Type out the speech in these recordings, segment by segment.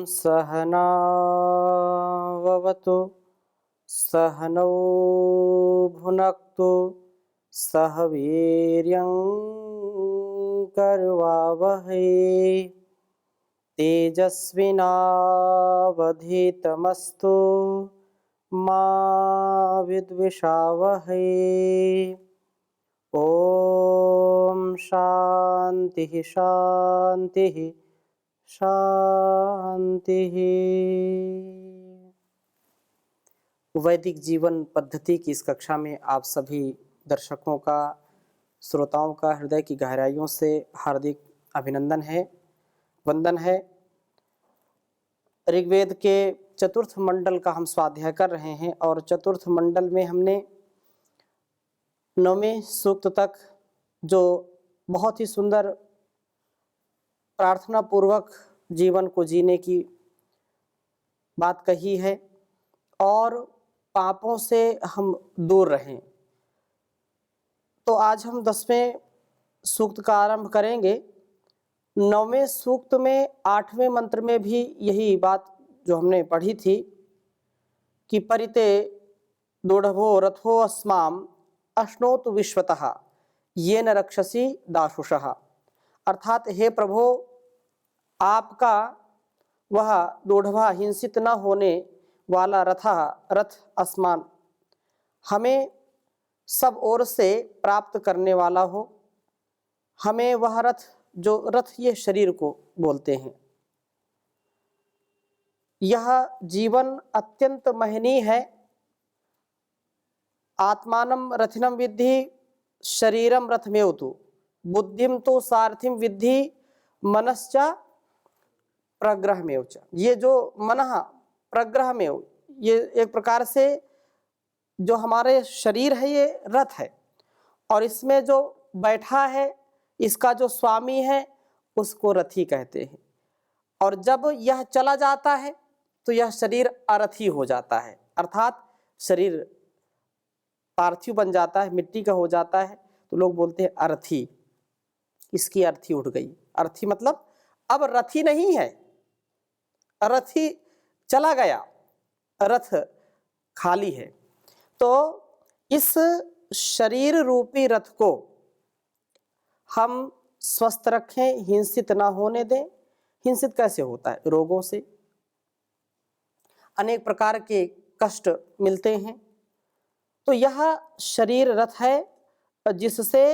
सहनाववतु सहनौ भुनक्तु सह वीर्यं करवावहै तेजस्विनावधीतमस्तु मा विद्विषावहै। ओम शांति शांति शांति। वैदिक जीवन पद्धति की इस कक्षा में आप सभी दर्शकों का, श्रोताओं का हृदय की गहराइयों से हार्दिक अभिनंदन है, वंदन है। ऋग्वेद के चतुर्थ मंडल का हम स्वाध्याय कर रहे हैं और चतुर्थ मंडल में हमने 9वें सूक्त तक जो बहुत ही सुंदर प्रार्थना पूर्वक जीवन को जीने की बात कही है और पापों से हम दूर रहें। तो आज हम 10वें सूक्त का आरंभ करेंगे। 9वें सूक्त में 8वें मंत्र में भी यही बात जो हमने पढ़ी थी कि परिते दोढ़भो रथो अस्माम अश्नोतु विश्वतः येन रक्षसी दाशुषः। अर्थात हे प्रभु, आपका वह दोढ़वा हिंसित न होने वाला रथ आसमान हमें सब ओर से प्राप्त करने वाला हो। हमें वह रथ, जो रथ ये शरीर को बोलते हैं, यह जीवन अत्यंत महनीय है। आत्मानं रथिनं विद्धि शरीरम रथमेव तु बुद्धिम तो सारथिम विद्धि मनश्च प्रग्रहमेव च। ये जो मनः प्रग्रहमेव, ये एक प्रकार से जो हमारे शरीर है ये रथ है और इसमें जो बैठा है, इसका जो स्वामी है उसको रथी कहते हैं। और जब यह चला जाता है तो यह शरीर अरथी हो जाता है, अर्थात शरीर पार्थिव बन जाता है, मिट्टी का हो जाता है। तो लोग बोलते हैं अर्थी, इसकी अर्थी उठ गई। अर्थी मतलब अब रथी नहीं है, रथी चला गया, रथ खाली है। तो इस शरीर रूपी रथ को हम स्वस्थ रखें, हिंसित ना होने दें। हिंसित कैसे होता है? रोगों से, अनेक प्रकार के कष्ट मिलते हैं। तो यह शरीर रथ है जिससे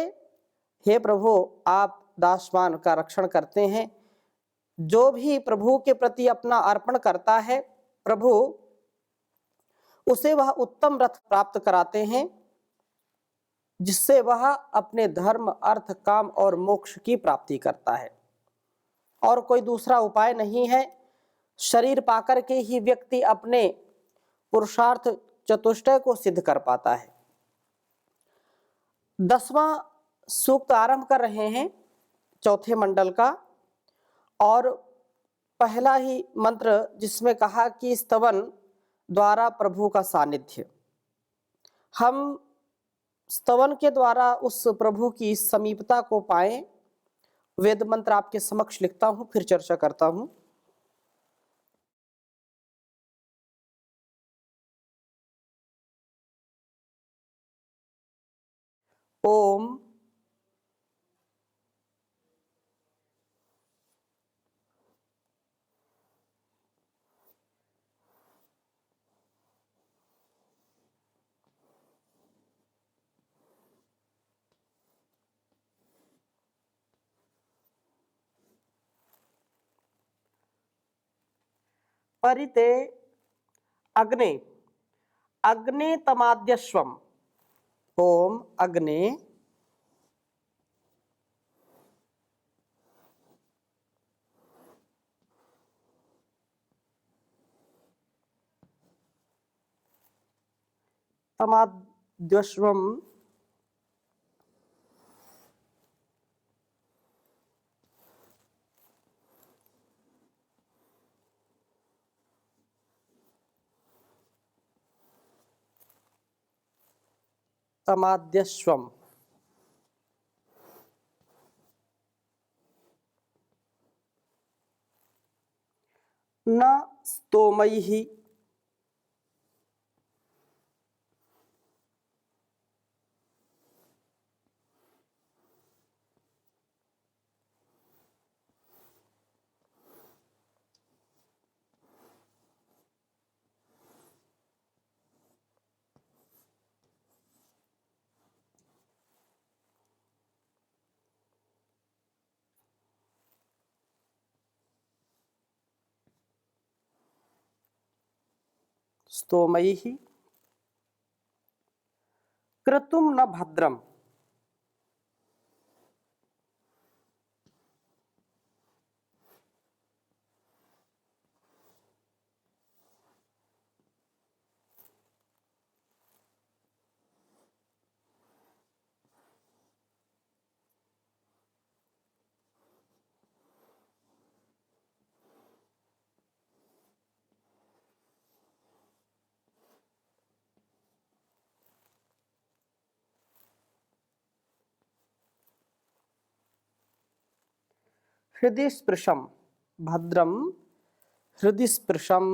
हे प्रभु आप दासवान का रक्षण करते हैं। जो भी प्रभु के प्रति अपना अर्पण करता है, प्रभु उसे वह उत्तम रथ प्राप्त कराते हैं जिससे वह अपने धर्म, अर्थ, काम और मोक्ष की प्राप्ति करता है। और कोई दूसरा उपाय नहीं है। शरीर पाकर के ही व्यक्ति अपने पुरुषार्थ चतुष्टय को सिद्ध कर पाता है। 10वां सूक्त आरंभ कर रहे हैं चौथे मंडल का, और पहला ही मंत्र जिसमें कहा कि स्तवन द्वारा प्रभु का सानिध्य। हम स्तवन के द्वारा उस प्रभु की समीपता को पाएं। वेद मंत्र आपके समक्ष लिखता हूं, फिर चर्चा करता हूं। ओम परिते अग्ने अग्ने तमाद्यश्वम। ओम अग्ने तमाद्यश्वम तमाद्यश्वम। न स्तोमैः स्तोमैः क्रतुं न भद्रम्। हृदि स्पृशं भद्रं हृदि स्पृशं।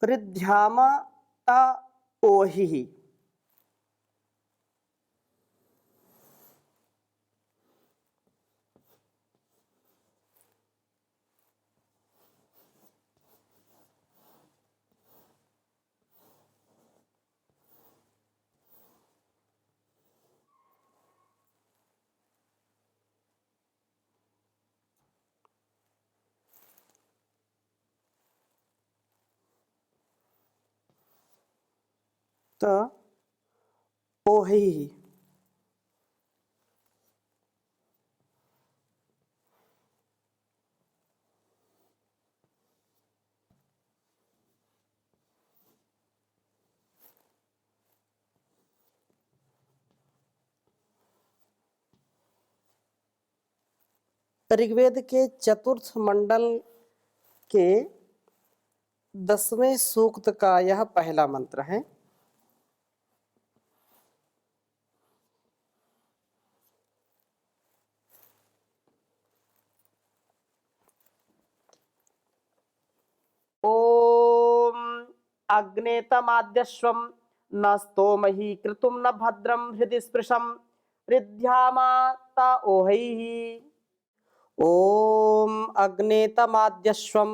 ऋद्ध्याम ता ओहिः। त ओहिः। ऋग्वेद के चतुर्थ मंडल के 10वें सूक्त का यह पहला मंत्र है। ओम अग्नेतमाद्यश्वं न स्तोमहि कृतुं न भद्रं हृदि स्पृशं ऋद्ध्यामा ता ओहैः। ओम अग्नेतमाद्यश्वं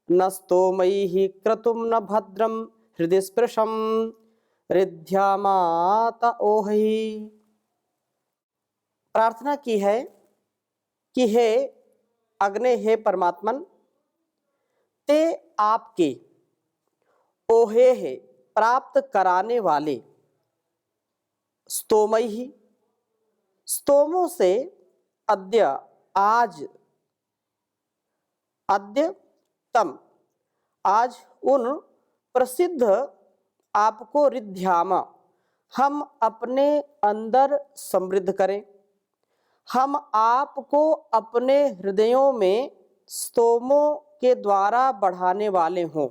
न स्तोमैः क्रतुं न भद्रं हृदि स्पृशं ऋद्ध्यामा ता ओहैः। प्रार्थना की है कि हे अग्नि, हे परमात्मन, ते आपके ओहे है प्राप्त कराने वाले स्तोमैः स्तोमों से अद्य आज अद्य तम आज उन प्रसिद्ध आपको रिद्ध्याम हम अपने अंदर समृद्ध करें। हम आपको अपने हृदयों में स्तोमों के द्वारा बढ़ाने वाले हों,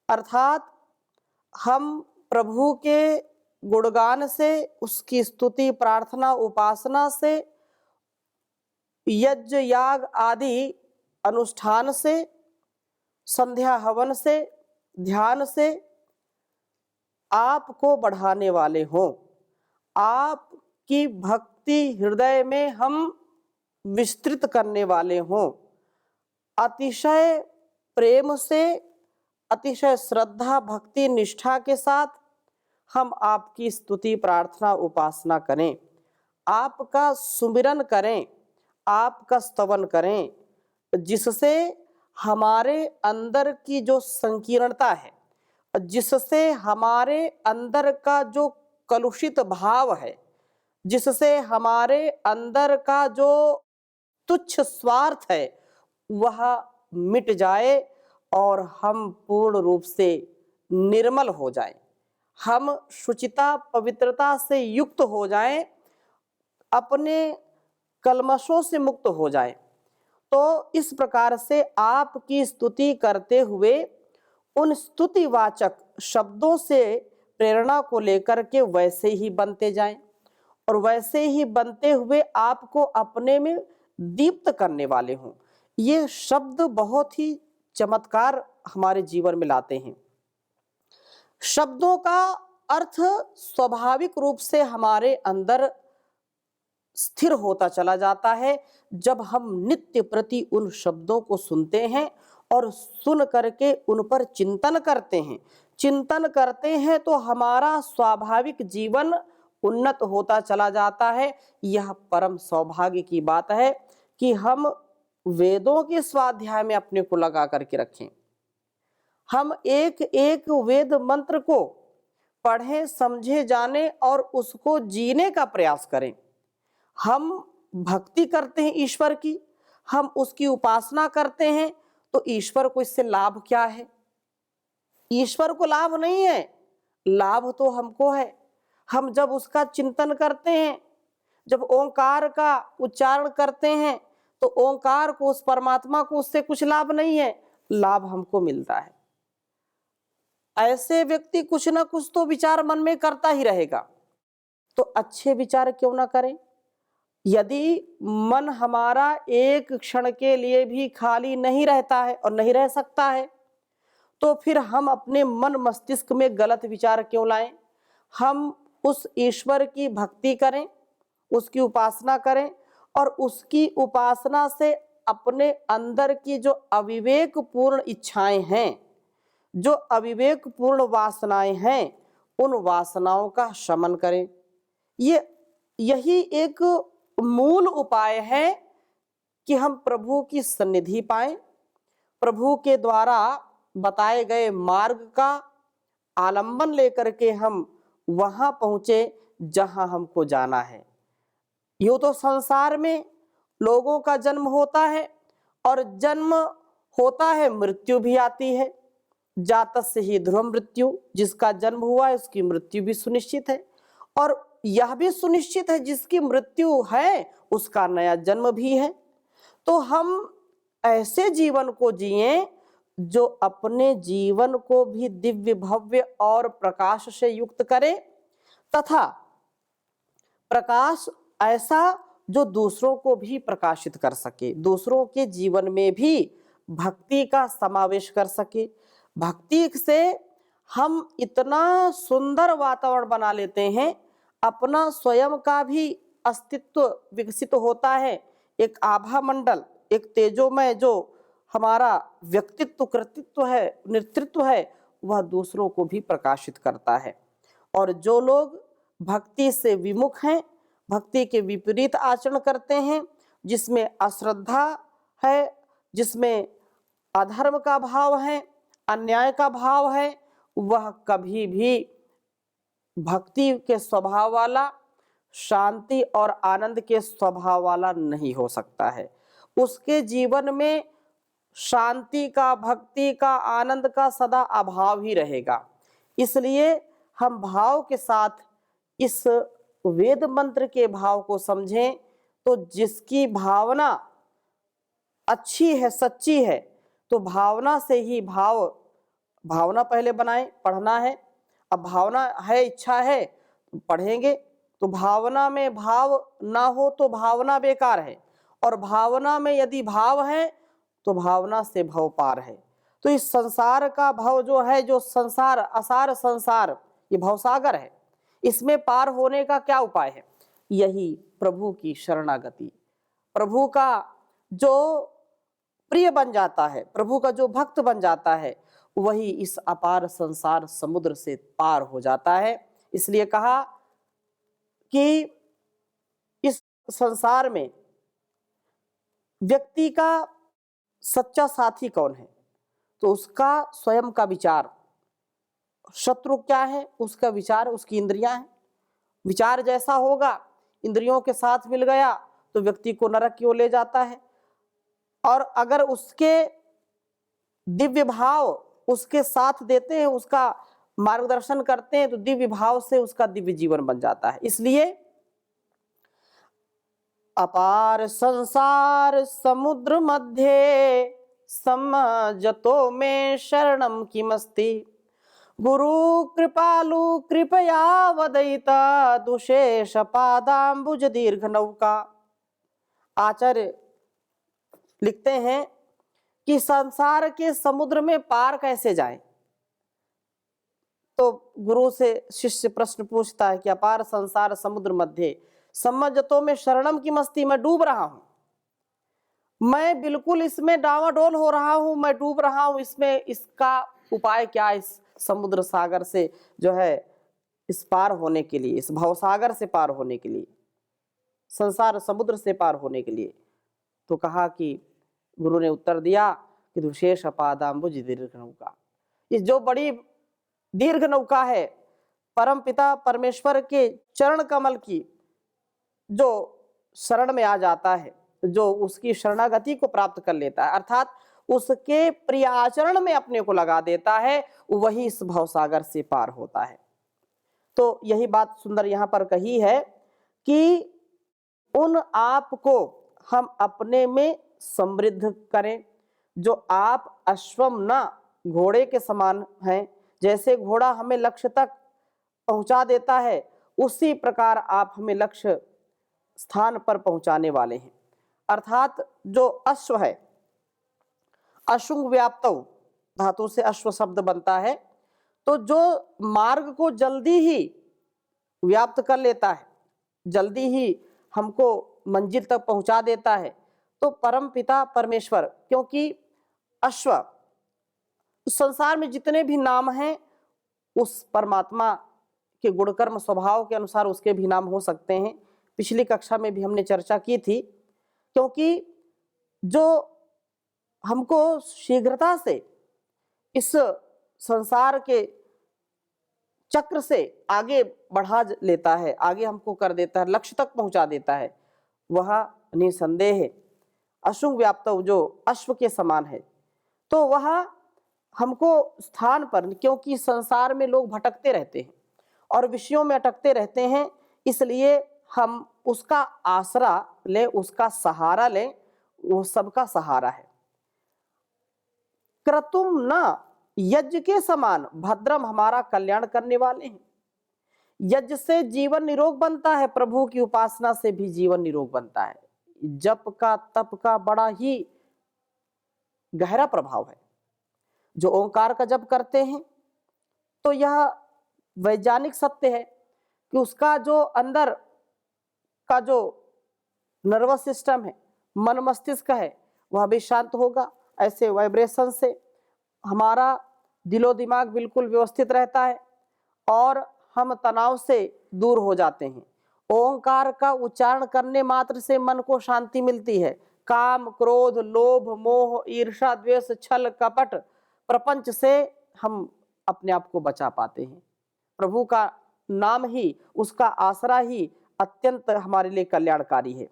अर्थात हम प्रभु के गुणगान से, उसकी स्तुति प्रार्थना उपासना से, यज्ञ याग आदि अनुष्ठान से, संध्या हवन से, ध्यान से आपको बढ़ाने वाले हों। आपकी भक्ति हृदय में हम विस्तृत करने वाले हों। अतिशय प्रेम से, अतिशय श्रद्धा भक्ति निष्ठा के साथ हम आपकी स्तुति प्रार्थना उपासना करें, आपका सुमिरन करें, आपका स्तवन करें, जिससे हमारे अंदर की जो संकीर्णता है, जिससे हमारे अंदर का जो कलुषित भाव है, जिससे हमारे अंदर का जो तुच्छ स्वार्थ है, वह मिट जाए और हम पूर्ण रूप से निर्मल हो जाएं। हम शुचिता पवित्रता से युक्त हो जाएं, अपने कलमशों से मुक्त हो जाएं। तो इस प्रकार से आपकी स्तुति करते हुए उन स्तुतिवाचक शब्दों से प्रेरणा को लेकर के वैसे ही बनते जाएं, और वैसे ही बनते हुए आपको अपने में दीप्त करने वाले हों। ये शब्द बहुत ही चमत्कार हमारे जीवन में लाते हैं। शब्दों का अर्थ स्वाभाविक रूप से हमारे अंदर स्थिर होता चला जाता है जब हम नित्य प्रति उन शब्दों को सुनते हैं और सुन करके उन पर चिंतन करते हैं। चिंतन करते हैं तो हमारा स्वाभाविक जीवन उन्नत होता चला जाता है। यह परम सौभाग्य की बात है कि हम वेदों के स्वाध्याय में अपने को लगा करके रखें। हम एक एक वेद मंत्र को पढ़ें, समझे, जाने और उसको जीने का प्रयास करें। हम भक्ति करते हैं ईश्वर की, हम उसकी उपासना करते हैं, तो ईश्वर को इससे लाभ क्या है? ईश्वर को लाभ नहीं है, लाभ तो हमको है। हम जब उसका चिंतन करते हैं, जब ओंकार का उच्चारण करते हैं, तो ओंकार को, उस परमात्मा को उससे कुछ लाभ नहीं है, लाभ हमको मिलता है। ऐसे व्यक्ति कुछ ना कुछ तो विचार मन में करता ही रहेगा, तो अच्छे विचार क्यों ना करें? यदि मन हमारा एक क्षण के लिए भी खाली नहीं रहता है और नहीं रह सकता है, तो फिर हम अपने मन मस्तिष्क में गलत विचार क्यों लाएं? हम उस ईश्वर की भक्ति करें, उसकी उपासना करें, और उसकी उपासना से अपने अंदर की जो अविवेक पूर्ण इच्छाएं हैं, जो अविवेक पूर्ण वासनाएं हैं, उन वासनाओं का शमन करें। यही एक मूल उपाय है कि हम प्रभु की सन्निधि पाएं, प्रभु के द्वारा बताए गए मार्ग का आलंबन लेकर के हम वहां पहुंचे जहां हमको जाना है। यूं तो संसार में लोगों का जन्म होता है, और जन्म होता है, मृत्यु भी आती है। जातस्य ही ध्रुवं मृत्यु, जिसका जन्म हुआ है उसकी मृत्यु भी सुनिश्चित है, और यह भी सुनिश्चित है जिसकी मृत्यु है उसका नया जन्म भी है। तो हम ऐसे जीवन को जिएं जो अपने जीवन को भी दिव्य भव्य और प्रकाश से युक्त करे, तथा प्रकाश ऐसा जो दूसरों को भी प्रकाशित कर सके, दूसरों के जीवन में भी भक्ति का समावेश कर सके। भक्ति से हम इतना सुंदर वातावरण बना लेते हैं, अपना स्वयं का भी अस्तित्व विकसित होता है। एक आभा मंडल, एक तेजोमय जो हमारा व्यक्तित्व, कृतित्व है, नेतृत्व है, वह दूसरों को भी प्रकाशित करता है। और जो लोग भक्ति से विमुख हैं, भक्ति के विपरीत आचरण करते हैं, जिसमें अश्रद्धा है, जिसमें अधर्म का भाव है, अन्याय का भाव है, वह कभी भी भक्ति के स्वभाव वाला, शांति और आनंद के स्वभाव वाला नहीं हो सकता है। उसके जीवन में शांति का, भक्ति का, आनंद का सदा अभाव ही रहेगा। इसलिए हम भाव के साथ इस वेद मंत्र के भाव को समझें, तो जिसकी भावना अच्छी है, सच्ची है, तो भावना से ही भावना पहले बनाएं, पढ़ना है। अब भावना है, इच्छा है, पढ़ेंगे, तो भावना में भाव ना हो तो भावना बेकार है, और भावना में यदि भाव है तो भावना से भव पार है। तो इस संसार का भव जो है, जो संसार, असार संसार, ये भवसागर है। इसमें पार होने का क्या उपाय है? यही प्रभु की शरणागति। प्रभु का जो प्रिय बन जाता है, प्रभु का जो भक्त बन जाता है, वही इस अपार संसार समुद्र से पार हो जाता है। इसलिए कहा कि इस संसार में व्यक्ति का सच्चा साथी कौन है? तो उसका स्वयं का विचार। शत्रु क्या है? उसका विचार, उसकी इंद्रियां हैं। विचार जैसा होगा, इंद्रियों के साथ मिल गया तो व्यक्ति को नरक की ओर ले जाता है, और अगर उसके दिव्य भाव उसके साथ देते हैं, उसका मार्गदर्शन करते हैं तो दिव्य भाव से उसका दिव्य जीवन बन जाता है। इसलिए अपार संसार समुद्र मध्य समजतो में शरणम किमस्ति गुरु कृपालु कृपया वदयिता दुशेष पादाम्बुज दीर्घ नौका। आचार्य लिखते हैं कि संसार के समुद्र में पार कैसे जाए। तो गुरु से शिष्य प्रश्न पूछता है कि अपार संसार समुद्र मध्य समझतो में शरणम की मस्ती, मैं डूब रहा हूं, मैं बिल्कुल इसमें डावाडोल हो रहा हूं, मैं डूब रहा हूं, इसमें इसका उपाय क्या, इस समुद्र सागर से जो है इस पार होने के लिए, इस भवसागर से पार होने के लिए, संसार समुद्र से पार होने के लिए। तो कहा कि गुरु ने उत्तर दिया कि दुशेष पादाम्बुज दीर्घ नौका, ये जो बड़ी दीर्घ नौका है परम पिता परमेश्वर के चरण कमल की जो शरण में आ जाता है, जो उसकी शरणागति को प्राप्त कर लेता है, अर्थात उसके प्रिय आचरण में अपने को लगा देता है, वही इस भवसागर से पार होता है। तो यही बात सुंदर यहाँ पर कही है कि उन आप को हम अपने में समृद्ध करें, जो आप अश्वम न घोड़े के समान हैं। जैसे घोड़ा हमें लक्ष्य तक पहुंचा देता है, उसी प्रकार आप हमें लक्ष्य स्थान पर पहुंचाने वाले हैं। अर्थात जो अश्व है, अशुंग व्याप्तौ धातु से अश्व शब्द बनता है, तो जो मार्ग को जल्दी ही व्याप्त कर लेता है, जल्दी ही हमको मंजिल तक पहुंचा देता है, तो परम पिता परमेश्वर, क्योंकि अश्व संसार में जितने भी नाम हैं उस परमात्मा के गुणकर्म स्वभाव के अनुसार उसके भी नाम हो सकते हैं। पिछली कक्षा में भी हमने चर्चा की थी, क्योंकि जो हमको शीघ्रता से इस संसार के चक्र से आगे बढ़ा लेता है, आगे हमको कर देता है, लक्ष्य तक पहुंचा देता है, वह निसंदेह अशुंग व्याप्त जो अश्व के समान है। तो वह हमको स्थान पर, क्योंकि संसार में लोग भटकते रहते हैं और विषयों में अटकते रहते हैं, इसलिए हम उसका आसरा लें, उसका सहारा लें, वो सबका सहारा है। क्रतुम न यज्ञ के समान भद्रम, हमारा कल्याण करने वाले हैं। यज्ञ से जीवन निरोग बनता है, प्रभु की उपासना से भी जीवन निरोग बनता है। जप का तप का बड़ा ही गहरा प्रभाव है। जो ओंकार का जप करते हैं तो यह वैज्ञानिक सत्य है कि उसका जो अंदर का जो नर्वस सिस्टम है, मन मस्तिष्क है, वह भी शांत होगा। ऐसे वाइब्रेशन से हमारा दिलो दिमाग बिल्कुल व्यवस्थित रहता है और हम तनाव से दूर हो जाते हैं। ओंकार का उच्चारण करने मात्र से मन को शांति मिलती है। काम क्रोध लोभ मोह ईर्ष्या द्वेष छल कपट प्रपंच से हम अपने आप को बचा पाते हैं। प्रभु का नाम ही, उसका आसरा ही अत्यंत हमारे लिए कल्याणकारी है।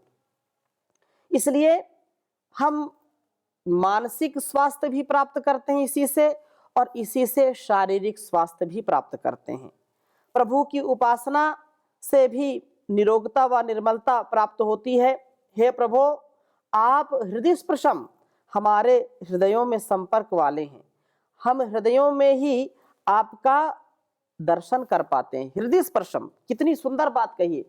इसलिए हम मानसिक स्वास्थ्य भी प्राप्त करते हैं इसी से, और इसी से शारीरिक स्वास्थ्य भी प्राप्त करते हैं। प्रभु की उपासना से भी निरोगता व निर्मलता प्राप्त होती है। हे प्रभु, आप हृदय स्पर्शम, हमारे हृदयों में संपर्क वाले हैं। हम हृदयों में ही आपका दर्शन कर पाते हैं। हृदय स्पर्शम, कितनी सुंदर बात कही।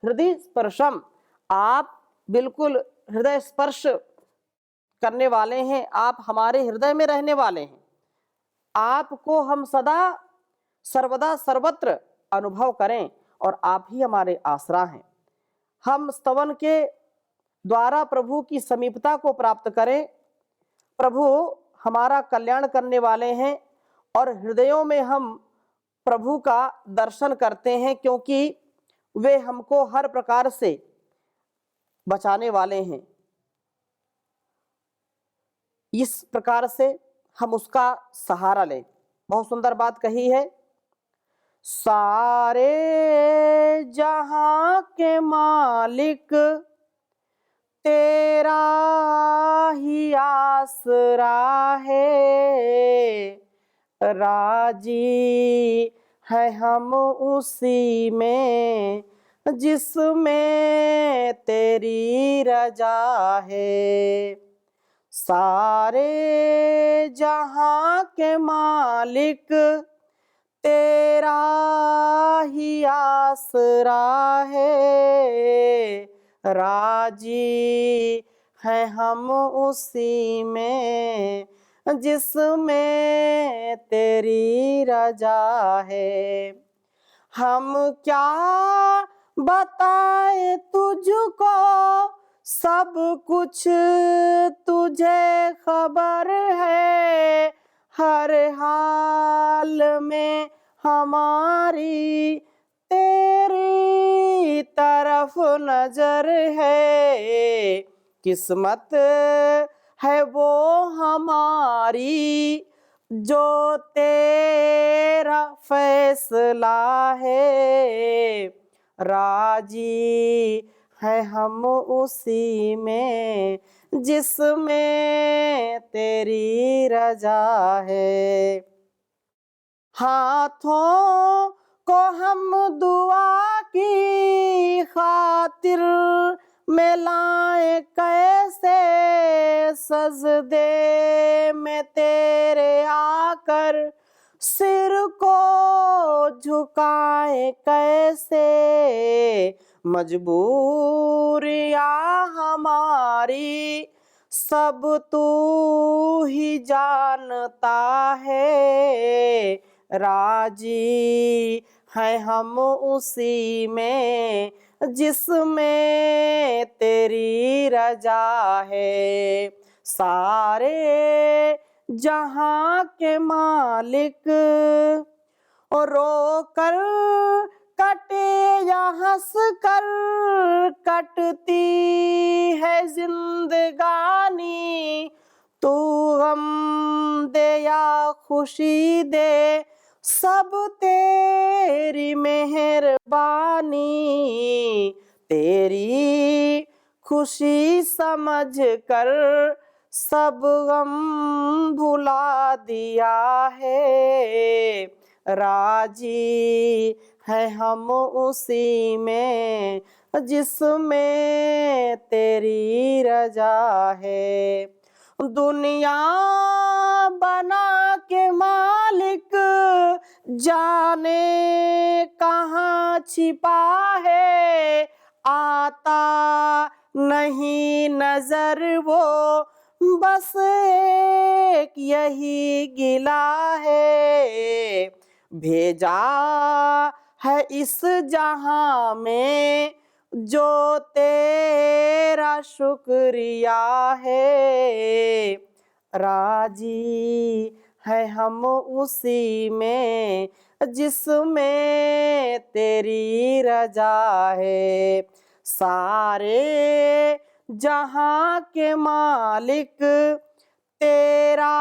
हृदय स्पर्शम, आप बिल्कुल हृदय स्पर्श करने वाले हैं, आप हमारे हृदय में रहने वाले हैं। आपको हम सदा सर्वदा सर्वत्र अनुभव करें और आप ही हमारे आसरा हैं। हम स्तवन के द्वारा प्रभु की समीपता को प्राप्त करें। प्रभु हमारा कल्याण करने वाले हैं और हृदयों में हम प्रभु का दर्शन करते हैं, क्योंकि वे हमको हर प्रकार से बचाने वाले हैं। इस प्रकार से हम उसका सहारा लें। बहुत सुंदर बात कही है। सारे जहां के मालिक तेरा ही आसरा है, राजी है हम उसी में जिसमें तेरी रजा है। सारे जहां के मालिक तेरा ही आसरा है। राजी है हम उसी में जिसमें तेरी रजा है। हम क्या बताए तुझको, सब कुछ तुझे खबर है। हर हाल में हमारी तेरी तरफ नजर है। किस्मत है वो हमारी जो तेरा फैसला है। राजी है हम उसी में जिसमें तेरी रजा है। हाथों को हम दुआ की खातिर में लाए कैसे, सजदे में तेरे आकर सिर को झुकाए कैसे। मजबूरियां हमारी सब तू ही जानता है। राजी है हम उसी में जिसमें तेरी रजा है। सारे जहां के मालिक और रो कर कटे या हंस कर कटती है जिंदगानी, तू गम दे या खुशी दे सब तेरी मेहरबानी। तेरी खुशी समझ कर सब गम भुला दिया है। राजी है हम उसी में जिसमें तेरी रजा है। दुनिया बना के मालिक जाने कहाँ छिपा है। आता नहीं नजर वो बस एक यही गिला है। भेजा है इस जहां में जो तेरा शुक्रिया है। राजी है हम उसी में जिसमें तेरी रजा है। सारे जहां के मालिक तेरा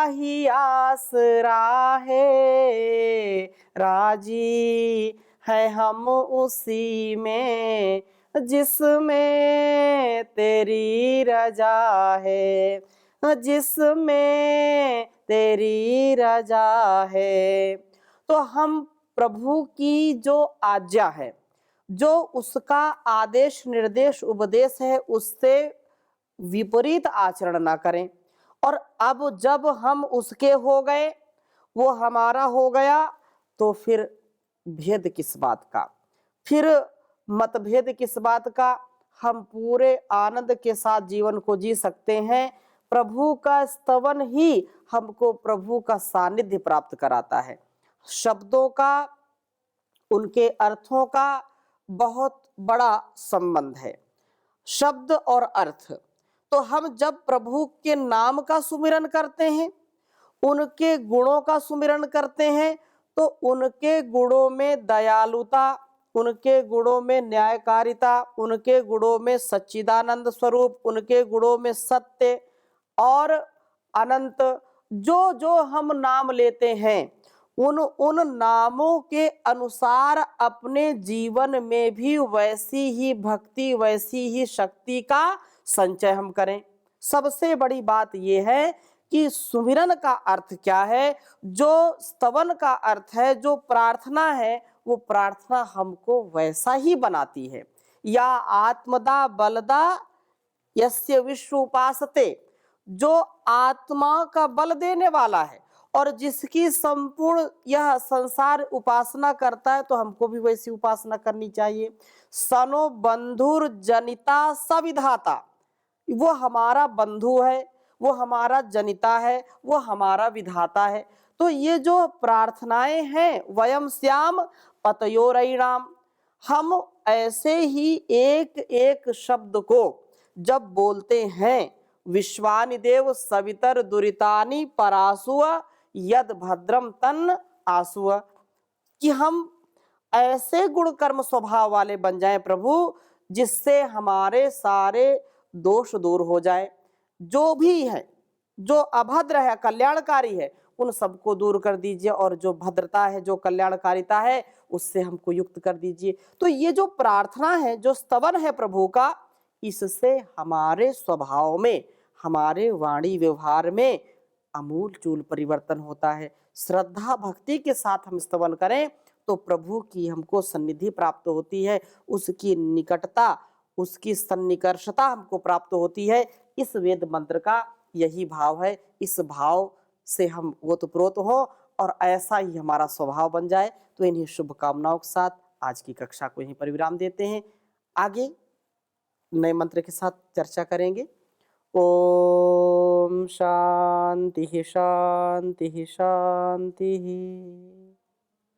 ही आसरा है। राजी है हम उसी में जिसमें तेरी रजा है, जिसमें तेरी रजा है। तो हम प्रभु की जो आज्ञा है, जो उसका आदेश निर्देश उपदेश है, उससे विपरीत आचरण ना करें। और अब जब हम उसके हो गए, वो हमारा हो गया, तो फिर भेद किस बात का, फिर मतभेद किस बात का। हम पूरे आनंद के साथ जीवन को जी सकते हैं। प्रभु का स्तवन ही हमको प्रभु का सानिध्य प्राप्त कराता है। शब्दों का, उनके अर्थों का बहुत बड़ा संबंध है, शब्द और अर्थ। तो हम जब प्रभु के नाम का सुमिरन करते हैं, उनके गुणों का सुमिरन करते हैं, तो उनके गुणों में दयालुता, उनके गुणों में न्यायकारिता, उनके गुणों में सच्चिदानंद स्वरूप, उनके गुणों में सत्य और अनंत, जो जो हम नाम लेते हैं, उन नामों के अनुसार अपने जीवन में भी वैसी ही भक्ति, वैसी ही शक्ति का संचय हम करें। सबसे बड़ी बात यह है कि सुमिरन का अर्थ क्या है, जो स्तवन का अर्थ है, जो प्रार्थना है, वो प्रार्थना हमको वैसा ही बनाती है। या आत्मदा बलदा यस्य विश्व उपासते, जो आत्मा का बल देने वाला है और जिसकी संपूर्ण यह संसार उपासना करता है, तो हमको भी वैसी उपासना करनी चाहिए। सनो बंधुर जनिता सविधाता, वो हमारा बंधु है, वो हमारा जनिता है, वो हमारा विधाता है। तो ये जो प्रार्थनाएं हैं, वयम श्याम पतयोरयिणाम, हम ऐसे ही एक एक शब्द को जब बोलते हैं, विश्वानि देव सवितर दुरितानि परासुव यद भद्रम तन आसुव, कि हम ऐसे गुण कर्म स्वभाव वाले बन जाएं प्रभु, जिससे हमारे सारे दोष दूर हो जाए। जो भी है, जो अभद्र है, कल्याणकारी है, उन सबको दूर कर दीजिए, और जो भद्रता है, जो कल्याणकारिता है, उससे हमको युक्त कर दीजिए। तो ये जो प्रार्थना है, जो स्तवन है प्रभु का, इससे हमारे स्वभाव में, हमारे वाणी व्यवहार में अमूल चूल परिवर्तन होता है। श्रद्धा भक्ति के साथ हम स्तवन करें तो प्रभु की हमको सन्निधि प्राप्त होती है, उसकी निकटता, उसकी सन्निकर्षता हमको प्राप्त होती है। इस वेद मंत्र का यही भाव है। इस भाव से हम ओतप्रोत हो और ऐसा ही हमारा स्वभाव बन जाए। तो इन्हीं शुभकामनाओं के साथ आज की कक्षा को यहीं पर विराम देते हैं। आगे नए मंत्र के साथ चर्चा करेंगे। ओम शांति शांति शांति।